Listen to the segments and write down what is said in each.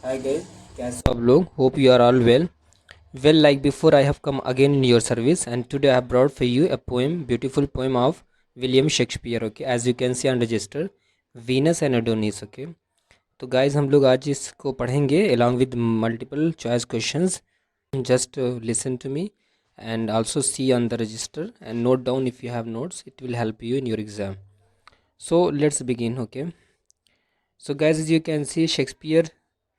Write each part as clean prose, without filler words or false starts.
Hi guys, कैसे हो आप लोग? Hope you are all well. Well, like before, I have come again in your service, and today I have brought for you a poem, beautiful poem of William Shakespeare. Okay, as you can see on register, Venus and Adonis. Okay, तो guys हम लोग आज इसको पढ़ेंगे along with multiple choice questions. Just listen to me and also see on the register and note down if you have notes. It will help you in your exam. So let's begin. Okay. So guys, as you can see, Shakespeare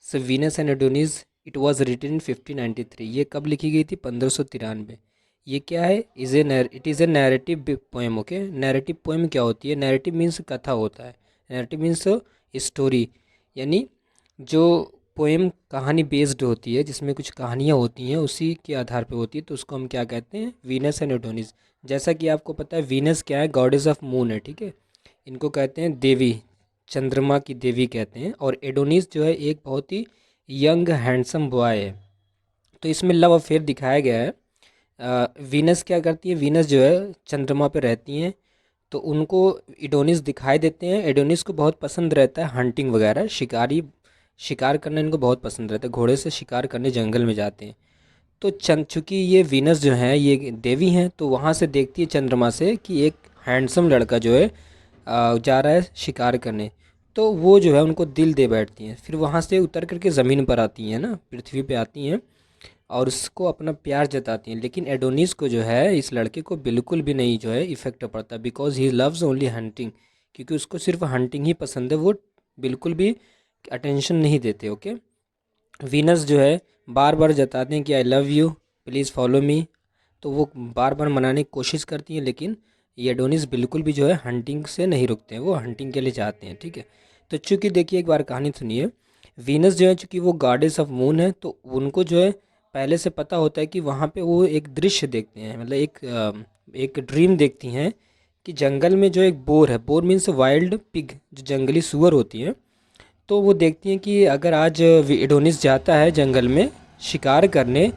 so Venus and Adonis it was written in 1593. ये कब लिखी गई थी? 1593. ये क्या है? It is a narrative poem. Okay, narrative poem क्या होती है? नैरेटिव मीन्स कथा होता है. नैरेटिव मीन्स स्टोरी, यानी जो पोएम कहानी बेस्ड होती है, जिसमें कुछ कहानियाँ होती हैं, उसी के आधार पे होती है, तो उसको हम क्या कहते हैं? Venus and Adonis. जैसा कि आपको पता है, वीनस क्या है? गॉडेस ऑफ मून है. ठीक है, इनको कहते हैं देवी, चंद्रमा की देवी कहते हैं. और एडोनिस जो है एक बहुत ही यंग हैंडसम बॉय है. तो इसमें लव अफेयर दिखाया गया है. वीनस क्या करती है? वीनस जो है चंद्रमा पे रहती हैं, तो उनको एडोनिस दिखाई देते हैं. एडोनिस को बहुत पसंद रहता है हंटिंग वगैरह, शिकार करना इनको बहुत पसंद रहता है. घोड़े से शिकार करने जंगल में जाते हैं. तो चूँकि ये वीनस जो है ये देवी हैं, तो वहाँ से देखती है चंद्रमा से कि एक हैंडसम लड़का जो है जा रहा है शिकार करने. तो वो जो है उनको दिल दे बैठती हैं. फिर वहाँ से उतर करके ज़मीन पर आती हैं ना, पृथ्वी पे आती हैं, और उसको अपना प्यार जताती हैं. लेकिन एडोनिस को जो है, इस लड़के को बिल्कुल भी नहीं जो है इफ़ेक्ट पड़ता, because he loves only hunting. क्योंकि उसको सिर्फ हंटिंग ही पसंद है, वो बिल्कुल भी अटेंशन नहीं देते. ओके, वीनस जो है बार बार जताते हैं कि I love you, please follow me. तो वो बार बार मनाने की कोशिश करती हैं, लेकिन ये एडोनिस बिल्कुल भी जो है हंटिंग से नहीं रुकते हैं, वो हंटिंग के लिए जाते हैं. ठीक है, तो चूँकि देखिए एक बार कहानी सुनिए. वीनस जो है चूँकि वो गॉडेस ऑफ मून है, तो उनको जो है पहले से पता होता है कि वहाँ पे वो एक दृश्य देखते हैं, मतलब एक ड्रीम देखती हैं कि जंगल में जो एक बोर है, बोर मीन्स वाइल्ड पिग, जो जंगली सूअर होती है. तो वो देखती हैं कि अगर आज एडोनिस जाता है जंगल में शिकार करने,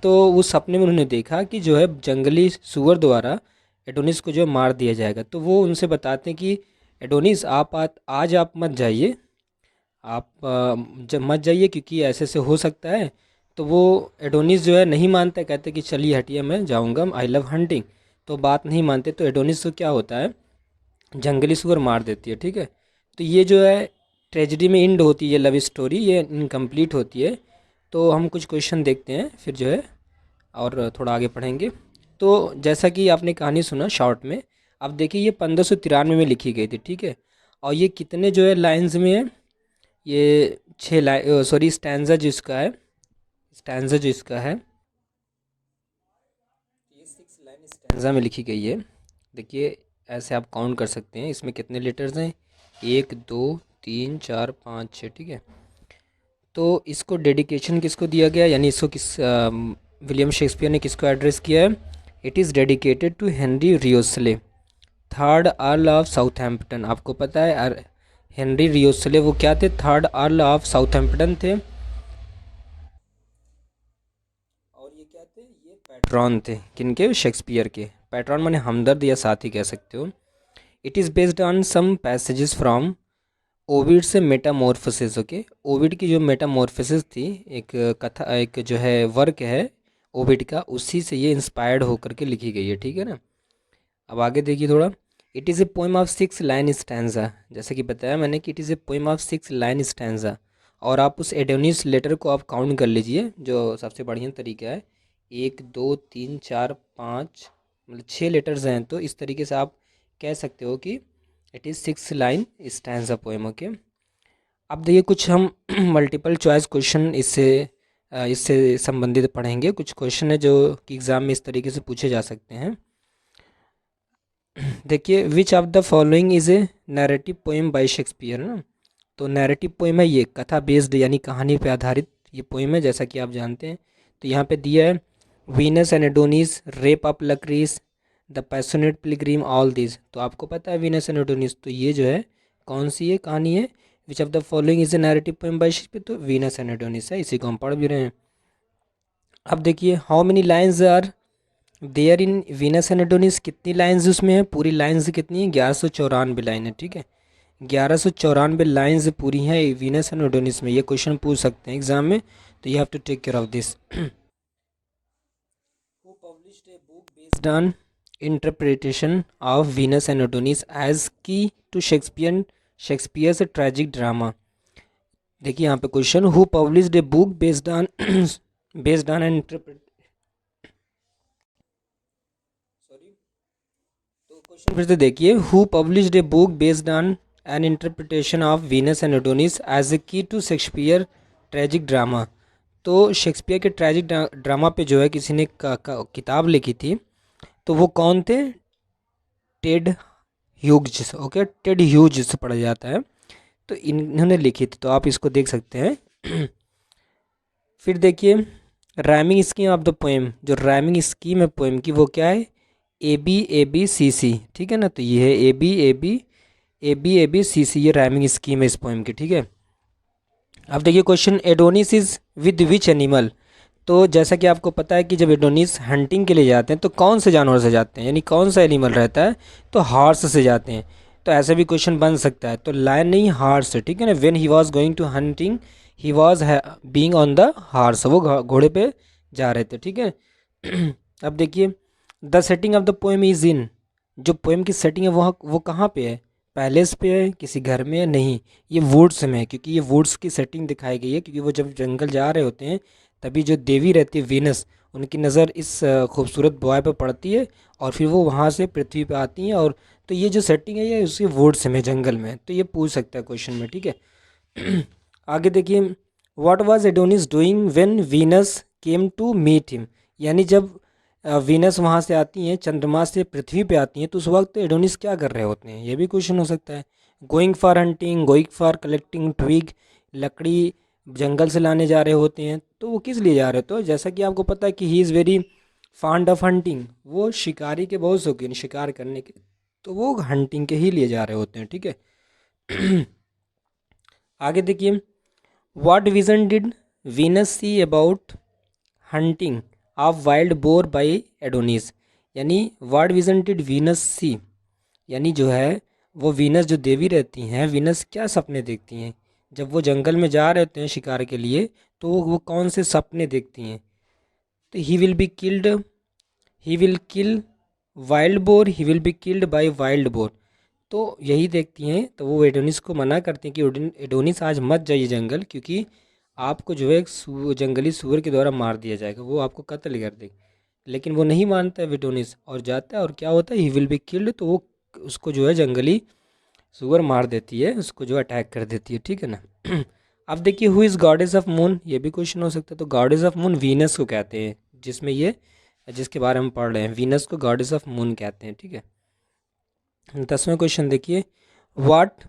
तो उस सपने में उन्होंने देखा कि जो है जंगली सूअर द्वारा एडोनिस को जो है मार दिया जाएगा. तो वो उनसे बताते हैं कि एडोनिस आज आप मत जाइए, आप जब मत जाइए, क्योंकि ऐसे से हो सकता है. तो वो एडोनिस जो है नहीं मानता, कहते कि चलिए हटिए, मैं जाऊंगा, आई लव हंटिंग. तो बात नहीं मानते, तो एडोनिस को क्या होता है, जंगली सुअर मार देती है. ठीक है, तो ये जो है ट्रेजेडी में एंड होती है लव स्टोरी, ये इनकम्प्लीट होती है. तो हम कुछ क्वेश्चन देखते हैं, फिर जो है और थोड़ा आगे पढ़ेंगे. तो जैसा कि आपने कहानी सुना शॉर्ट में, अब देखिए ये 1593 में लिखी गई थी. ठीक है, और ये कितने जो है लाइन्स में है? ये 6 लाइन, सॉरी, स्टैंजा जो इसका है, स्टैंजा जो इसका है, ये 6 लाइन स्टैंजा में लिखी गई है. देखिए ऐसे आप काउंट कर सकते हैं, इसमें कितने लेटर्स हैं? 1 2 3 4 5 6. ठीक है, तो इसको डेडिकेशन किसको दिया गया, यानी इसको विलियम शेक्सपियर ने किसको एड्रेस किया है? It is dedicated to Henry Wriothesley, third earl of Southampton. आपको पता है हेनरी रियोस्ले वो क्या थे? थर्ड अर्ल ऑफ साउथहैम्पटन थे. और ये क्या थे? ये पैट्रॉन थे. किनके? शेक्सपियर के. पैट्रॉन माने हमदर्द या साथी कह सकते हो. It is based on some passages from Ovid से मेटामॉर्फोसिस. ओके, ओविड की जो मेटामॉर्फोसिस थी, एक कथा, एक जो है वर्क है ओविड का, उसी से ये इंस्पायर्ड होकर के लिखी गई है. ठीक है ना. अब आगे देखिए थोड़ा. It is a poem of 6 line stanza. जैसे कि बताया मैंने कि it is a poem of 6 line stanza. और आप उस एडोनिस लेटर को आप काउंट कर लीजिए, जो सबसे बढ़िया तरीका है. 1 2 3 4 5, मतलब 6 लेटर्स हैं, तो इस तरीके से आप कह सकते हो कि it is 6 line stanza poem. Okay, अब देखिए कुछ हम मल्टीपल चॉइस क्वेश्चन इससे संबंधित पढ़ेंगे. कुछ क्वेश्चन है जो कि एग्ज़ाम में इस तरीके से पूछे जा सकते हैं. देखिए, which of the following is a narrative poem by Shakespeare ना. तो नैरेटिव पोएम है ये, कथा बेस्ड यानी कहानी पे आधारित ये पोएम है, जैसा कि आप जानते हैं. तो यहाँ पे दिया है Venus and Adonis, rape of Lucrece, the passionate pilgrim, all this. तो आपको पता है वीनस एंड एडोनिस, तो ये जो है कौन सी ये कहानी है? Which of the following is a narrative poem by Shakespeare, तो वीनस एंड एडोनिस है, इसी को हम पढ़ भी रहे हैं. अब देखिए, how many lines are there in Venus and Adonis, कितनी लाइन्स उसमें है? पूरी लाइन्स कितनी है? 1194 लाइन है. ठीक है, 1194 लाइंस पूरी हैं वीनस एंड एडोनिस में। ये क्वेश्चन पूछ सकते हैं एग्जाम में, तो you have to take care of this. Who published a book based on interpretation of Venus and Adonis as key to Shakespeare's tragic drama? देखिए यहाँ पे question, who published a book based on interpret, sorry, तो question फिर से देखिए, who published a book based on an interpretation of Venus and Adonis as a key to Shakespeare tragic drama. तो Shakespeare के tragic drama पे जो है किसी ने किताब लिखी थी, तो वो कौन थे? Ted Hughes. Okay, Ted Hughes से पढ़ा जाता है, तो इन्होंने लिखी थी, तो आप इसको देख सकते हैं। फिर देखिए rhyming scheme of the poem, जो राइमिंग स्कीम है पोएम की वो क्या है? ए बी सी सी, ठीक है ना। तो ये है ए बी सी सी, ये राइमिंग स्कीम है इस पोएम की, ठीक है। अब देखिए question, Adonis is with which animal. तो जैसा कि आपको पता है कि जब एडोनिस हंटिंग के लिए जाते हैं तो कौन से जानवर से जाते हैं, यानी कौन सा एनिमल रहता है? तो हॉर्स से जाते हैं। तो ऐसा भी क्वेश्चन बन सकता है, तो लायन नहीं हॉर्स, ठीक है ना। When he was going to hunting he was being on the horse, वो घोड़े पे जा रहे थे, ठीक है। अब देखिए the setting of the poem is in, जो पोएम की सेटिंग है वो कहाँ पे है? पैलेस पे है, किसी घर में है? नहीं, ये वुड्स में है, क्योंकि ये वुड्स की सेटिंग दिखाई गई है, क्योंकि वो जब जंगल जा रहे होते हैं तभी जो देवी रहती है वीनस, उनकी नज़र इस खूबसूरत बॉय पर पड़ती है और फिर वो वहाँ से पृथ्वी पे आती हैं। और तो ये जो सेटिंग है ये उसकी वुड्स में, जंगल में, तो ये पूछ सकता है क्वेश्चन में, ठीक है। आगे देखिए, what was Adonis doing when Venus came to meet him, यानी जब वीनस वहाँ से आती हैं, चंद्रमा से पृथ्वी पे आती हैं, तो उस वक्त एडोनिस क्या कर रहे होते हैं? ये भी क्वेश्चन हो सकता है। Going for hunting, going for collecting twig, लकड़ी जंगल से लाने जा रहे होते हैं, तो वो किस लिए जा रहे होते हैं? जैसा कि आपको पता है कि he is very fond of hunting, वो शिकारी के बहुत शौकीन, शिकार करने के, तो वो हंटिंग के ही लिए जा रहे होते हैं, ठीक है। आगे देखिए, what vision did Venus see about hunting of wild boar by Adonis, यानी what vision did Venus see, यानी जो है वो वीनस जो देवी रहती हैं, वीनस क्या सपने देखती हैं जब वो जंगल में जा रहे होते हैं शिकार के लिए? तो वो कौन से सपने देखती हैं? तो he will kill wild boar, he will be killed by wild boar, तो यही देखती हैं। तो वो एडोनिस को मना करती हैं कि एडोनिस आज मत जाइए जंगल, क्योंकि आपको जो है एक जंगली सूअर के द्वारा मार दिया जाएगा, वो आपको कत्ल कर देगा। लेकिन वो नहीं मानता है एडोनिस और जाता है, और क्या होता है? ही विल बी किल्ड, तो वो उसको जो है जंगली सूअर मार देती है, उसको जो अटैक कर देती है, ठीक है ना। अब देखिए, who is goddess of moon, ये भी क्वेश्चन हो सकता है। तो गॉडेस ऑफ मून वीनस को कहते हैं, जिसमें ये जिसके बारे में पढ़ रहे हैं, वीनस को गॉडेस ऑफ मून कहते हैं, ठीक है। 10वां क्वेश्चन देखिए, what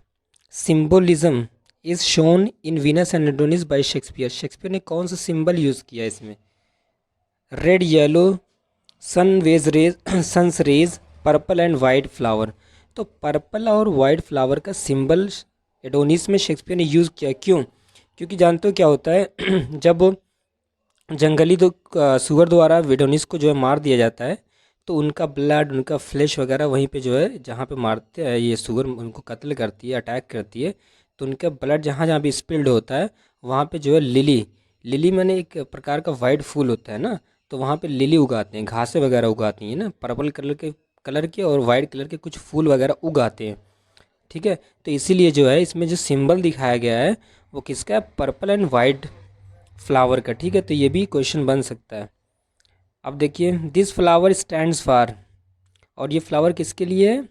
symbolism is shown in Venus and Adonis by Shakespeare, Shakespeare ने कौन सा सिंबल यूज़ किया इसमें? Red, yellow, suns rays, purple and white flower. तो पर्पल और वाइट फ्लावर का सिंबल एडोनिस में शेक्सपियर ने यूज़ किया, क्यों? क्योंकि जानते हो क्या होता है, जब जंगली तो सुअर द्वारा एडोनिस को जो है मार दिया जाता है, तो उनका ब्लड, उनका फ्लैश वगैरह वहीं पे जो है जहाँ पे मारते हैं ये सुअर, उनको कत्ल करती है, अटैक करती है, तो उनका ब्लड जहाँ जहाँ भी स्पिल्ड होता है वहाँ पे जो है लिली, लिली मैंने एक प्रकार का वाइट फूल होता है ना, तो वहाँ पे लिली उगाते हैं, घासें वगैरह उगाती हैं ना, पर्पल कलर के और वाइट कलर के कुछ फूल वगैरह उगाते हैं, ठीक है। तो इसीलिए जो है इसमें जो सिंबल दिखाया गया है वो किसका है? पर्पल एंड वाइट फ्लावर का, ठीक है। तो ये भी क्वेश्चन बन सकता है। अब देखिए, दिस फ्लावर स्टैंड्स फॉर, और ये फ्लावर किसके लिए है?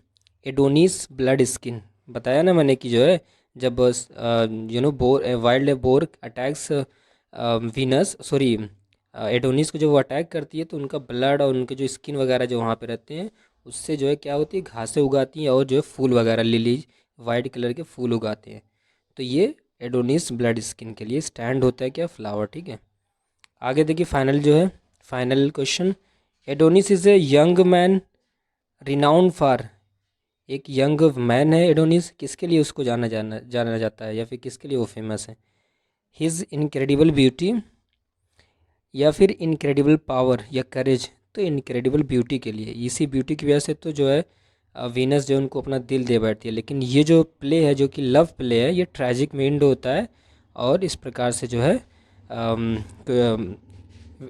एडोनिस ब्लड स्किन, बताया ना मैंने कि जो है जब bore, wild boar attacks Venus, sorry Adonis को जब वो अटैक करती है, तो उनका ब्लड और उनके जो स्किन वगैरह जो वहाँ पे रहते हैं, उससे जो है क्या होती है? घासें उगाती हैं और जो है फूल वगैरह, लिलीज वाइट कलर के फूल उगाते हैं। तो ये एडोनिस ब्लड स्किन के लिए स्टैंड होता है क्या? फ्लावर, ठीक है। आगे देखिए, फाइनल जो है, final question, Adonis is a young man renowned for, एक यंग मैन है एडोनिस, किसके लिए उसको जाना जाता है, या फिर किसके लिए वो फेमस है? हिज इनक्रेडिबल ब्यूटी, या फिर इनक्रेडिबल पावर या करेज? तो इनक्रेडिबल ब्यूटी के लिए, इसी ब्यूटी की वजह से तो जो है वीनस जो है उनको अपना दिल दे बैठती है। लेकिन ये जो प्ले है जो कि लव प्ले है, ये ट्रैजिक में एंड होता है। और इस प्रकार से जो है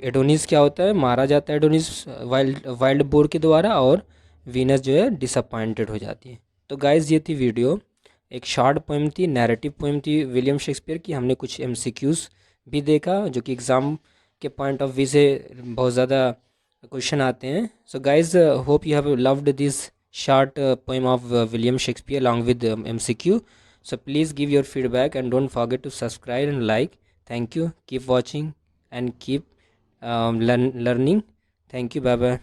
एडोनिस क्या होता है, मारा जाता है एडोनिस वाइल्ड वाइल्ड बोर के द्वारा, और वीनस जो है डिसअपॉइंटेड हो जाती है। तो गाइज ये थी वीडियो, एक शॉर्ट पोएम थी, नैरेटिव पोएम थी विलियम शेक्सपियर की। हमने कुछ एमसीक्यूज़ भी देखा जो कि एग्ज़ाम के पॉइंट ऑफ व्यू से बहुत ज़्यादा क्वेश्चन आते हैं। So guys hope you have loved this short poem of William Shakespeare along with MCQ. So please give your feedback and don't forget to subscribe and like. Thank you. Keep watching and keep learning. Thank you. Bye bye.